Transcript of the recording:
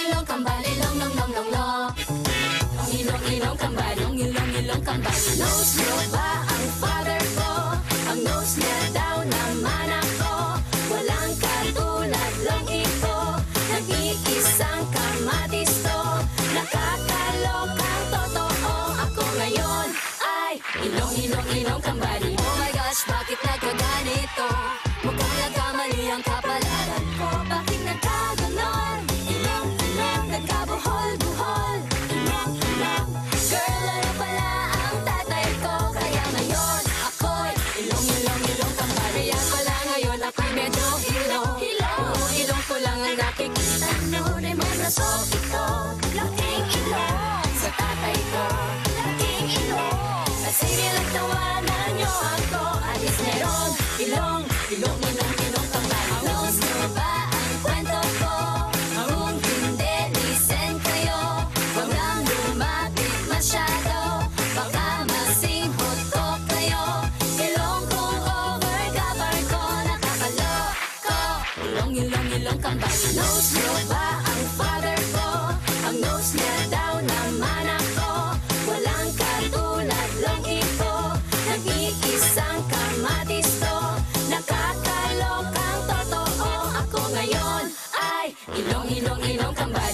ilong kambal, ilong long long long lo. Ilong kambal, ilong kambal. Nose mo ba ang father ko? Ang nose niya daw naman ako. Walang katulad lang ito. Nag-iisang kamatis to. Nakakalokang totoo. Ako ngayon ay ilong kambal. Oh my gosh, bakit nagkaganito? Mukhang nagkamali ang kapalaran ko. Bakit nagkaganon? Ilong, nagkabuhol-buhol. Ilong, girl, ano pala ang tatay ko? Kaya ngayon ako'y ilong kambal. Kaya pala ngayon ako'y medyo ilong ko lang ang nakikita. Noon mo na so ito. Laking ilong sa tatay ko. Laking ilong. Kasi nilagtawanan niyo ako. Alis meron ilong kambal. Nose mo ba ang kwento ko? Kung hindi, listen kayo. Huwag lang lumapit masyado. Baka masinghot ko kayo. Ilong kong overcover ko. Nakakaloko. Ilong kambal. Nose mo ba ang father ko? Ang nose niya daw naman ako. Walang katulad lang ito. Nag-iisang kamatis to. Nakakalokang totoo. Ako ngayon ay ilong kambal.